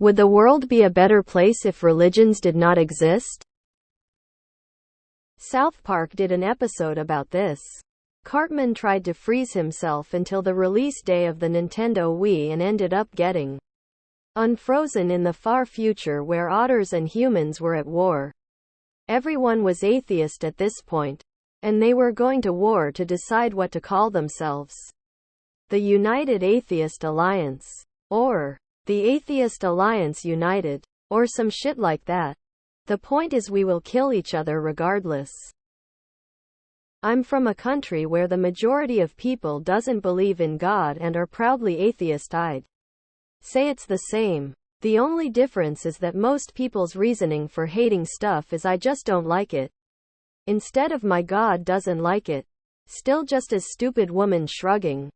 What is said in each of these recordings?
Would the world be a better place if religions did not exist? South Park did an episode about this. Cartman tried to freeze himself until the release day of the Nintendo Wii and ended up getting unfrozen in the far future where otters and humans were at war. Everyone was atheist at this point, and they were going to war to decide what to call themselves. The United Atheist Alliance. Or the Atheist Alliance United. Or some shit like that. The point is we will kill each other regardless. I'm from a country where the majority of people doesn't believe in God and are proudly atheist. I'd say it's the same. The only difference is that most people's reasoning for hating stuff is I just don't like it, instead of my God doesn't like it. Still just as stupid woman shrugging.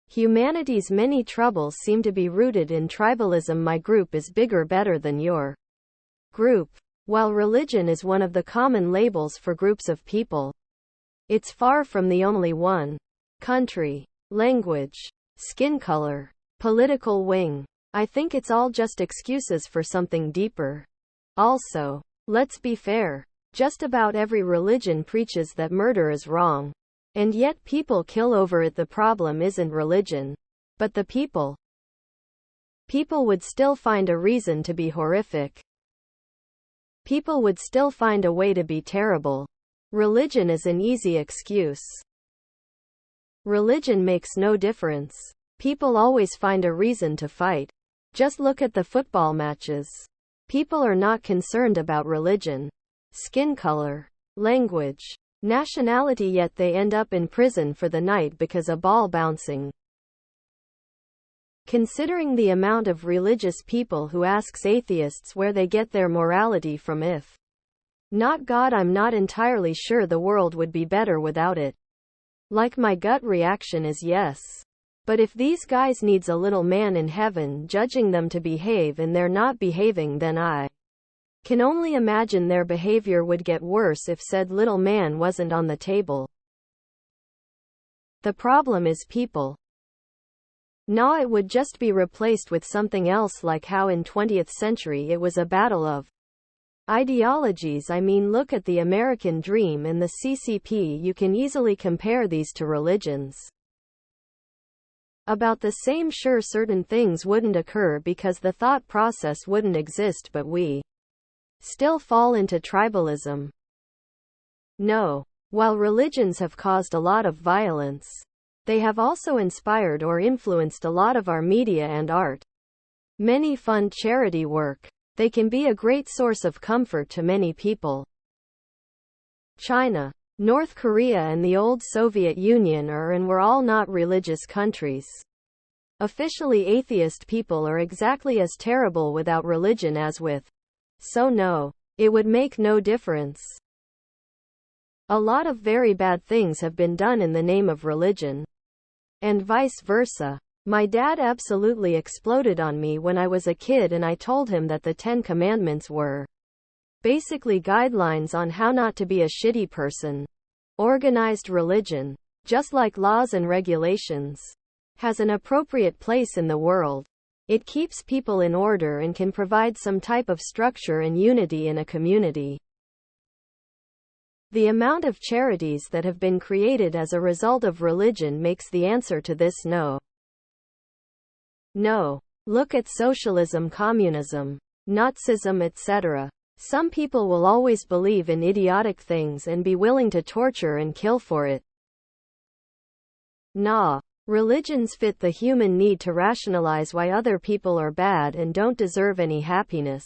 Humanity's many troubles seem to be rooted in tribalism. My group is bigger better than your group. While religion is one of the common labels for groups of people, it's far from the only one. Country, language, skin color, political wing. I think it's all just excuses for something deeper. Also, let's be fair. Just about every religion preaches that murder is wrong. And yet people kill over it. The problem isn't religion, but the people. People would still find a reason to be horrific. People would still find a way to be terrible. Religion is an easy excuse. Religion makes no difference. People always find a reason to fight. Just look at the football matches. People are not concerned about religion, skin color, language, nationality, yet they end up in prison for the night because a ball bouncing. Considering the amount of religious people who asks atheists where they get their morality from, if not God, I'm not entirely sure the world would be better without it. Like, my gut reaction is yes. But if these guys needs a little man in heaven judging them to behave and they're not behaving, then I can only imagine their behavior would get worse if said little man wasn't on the table. The problem is people. No, it would just be replaced with something else, like how in 20th century it was a battle of ideologies. I mean, look at the American dream and the CCP. You can easily compare these to religions. About the same. Sure, certain things wouldn't occur because the thought process wouldn't exist, but we still fall into tribalism. No. While religions have caused a lot of violence, they have also inspired or influenced a lot of our media and art. Many fund charity work. They can be a great source of comfort to many people. China, North Korea and the old Soviet Union are and were all not religious countries. Officially atheist people are exactly as terrible without religion as with. So no, it would make no difference. A lot of very bad things have been done in the name of religion. And vice versa. My dad absolutely exploded on me when I was a kid and I told him that the 10 Commandments were basically guidelines on how not to be a shitty person. Organized religion, just like laws and regulations, has an appropriate place in the world. It keeps people in order and can provide some type of structure and unity in a community. The amount of charities that have been created as a result of religion makes the answer to this no. No. Look at socialism, communism, Nazism, etc. Some people will always believe in idiotic things and be willing to torture and kill for it. Nah. Religions fit the human need to rationalize why other people are bad and don't deserve any happiness.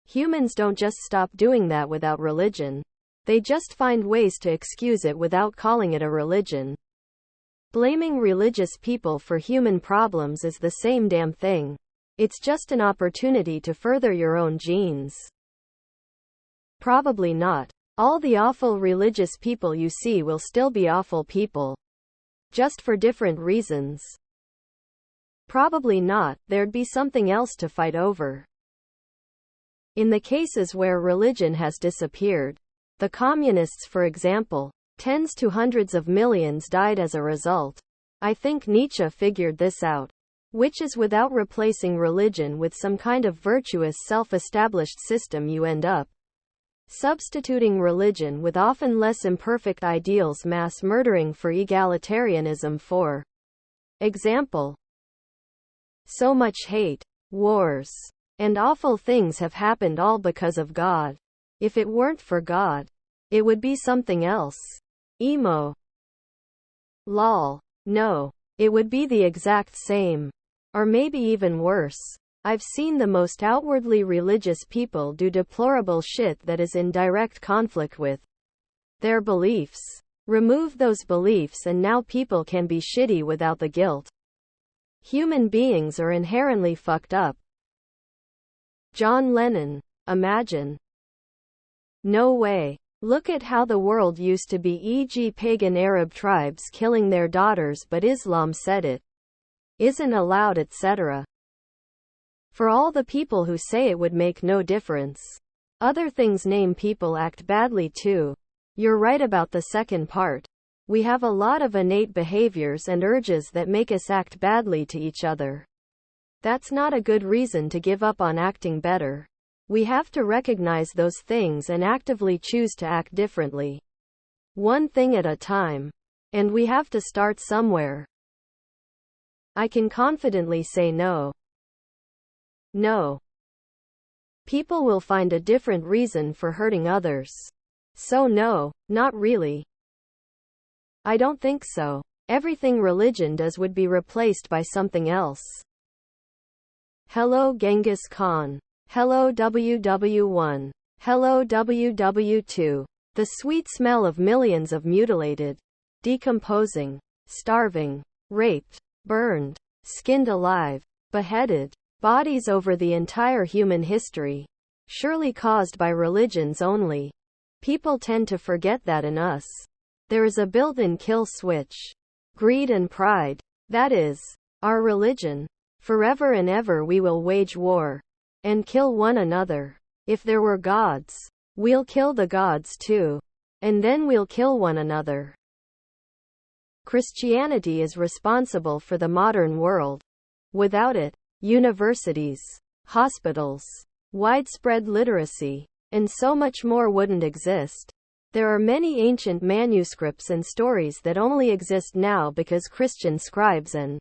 Humans don't just stop doing that without religion. They just find ways to excuse it without calling it a religion. Blaming religious people for human problems is the same damn thing. It's just an opportunity to further your own genes. Probably not. All the awful religious people you see will still be awful people. Just for different reasons. Probably not. There'd be something else to fight over. In the cases where religion has disappeared, the communists for example, tens to hundreds of millions died as a result. I think Nietzsche figured this out. which is without replacing religion with some kind of virtuous self-established system. You end up substituting religion with often less imperfect ideals, mass murdering for egalitarianism, for example. So much hate, wars, and awful things have happened all because of God. If it weren't for God, it would be something else. Emo. Lol. No. It would be the exact same. Or maybe even worse. I've seen the most outwardly religious people do deplorable shit that is in direct conflict with their beliefs. Remove those beliefs and now people can be shitty without the guilt. Human beings are inherently fucked up. John Lennon. Imagine. No way. Look at how the world used to be, e.g. pagan Arab tribes killing their daughters, but Islam said it isn't allowed, etc. For all the people who say it would make no difference. Other things, name people act badly too. You're right about the second part. We have a lot of innate behaviors and urges that make us act badly to each other. That's not a good reason to give up on acting better. We have to recognize those things and actively choose to act differently. One thing at a time. And we have to start somewhere. I can confidently say no. No. People will find a different reason for hurting others. So no, not really. I don't think so. Everything religion does would be replaced by something else. Hello Genghis Khan. Hello WW1. Hello WW2. The sweet smell of millions of mutilated, decomposing, starving, raped, burned, skinned alive, beheaded bodies over the entire human history, surely caused by religions only. People tend to forget that in us, there is a built-in kill switch. Greed and pride. That is our religion. Forever and ever we will wage war and kill one another. If there were gods, we'll kill the gods too. And then we'll kill one another. Christianity is responsible for the modern world. Without it, universities, hospitals, widespread literacy, and so much more wouldn't exist. There are many ancient manuscripts and stories that only exist now because Christian scribes and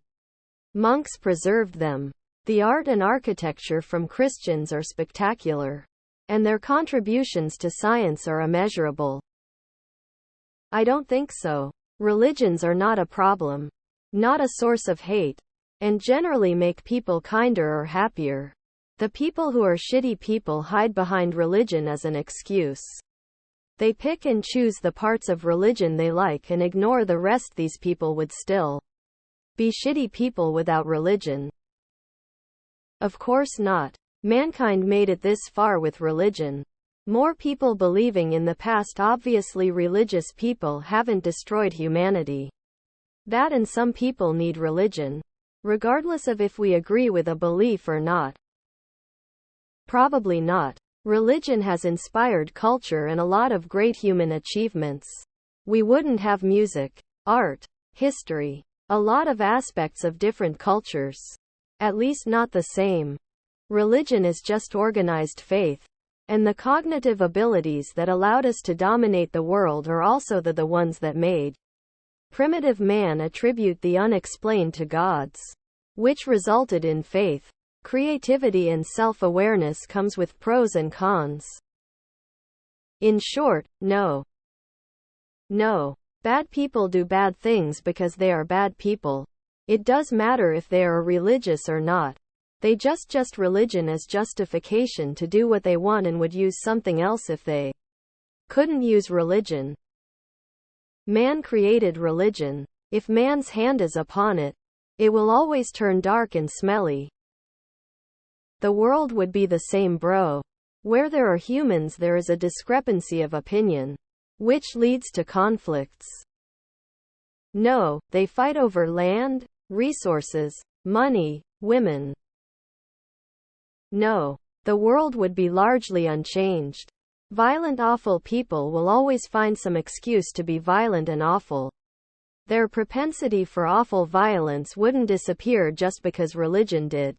monks preserved them. The art and architecture from Christians are spectacular, and their contributions to science are immeasurable. I don't think so. Religions are not a problem, not a source of hate, and generally make people kinder or happier. The people who are shitty people hide behind religion as an excuse. They pick and choose the parts of religion they like and ignore the rest. These people would still be shitty people without religion. Of course not. Mankind made it this far with religion. More people believing in the past. Obviously religious people haven't destroyed humanity. That and some people need religion, regardless of if we agree with a belief or not. Probably not. Religion has inspired culture and a lot of great human achievements. We wouldn't have music, art, history, a lot of aspects of different cultures. At least not the same. Religion is just organized faith. And the cognitive abilities that allowed us to dominate the world are also the ones that made primitive man attribute the unexplained to gods, which resulted in faith. Creativity and self-awareness comes with pros and cons. In short, no. No. Bad people do bad things because they are bad people. It does matter if they are religious or not. They just religion as justification to do what they want and would use something else if they couldn't use religion. Man created religion. If man's hand is upon it, it will always turn dark and smelly. The world would be the same, bro. Where there are humans, there is a discrepancy of opinion, which leads to conflicts. No, they fight over land, resources, money, women. No, the world would be largely unchanged. Violent, awful people will always find some excuse to be violent and awful. Their propensity for awful violence wouldn't disappear just because religion did.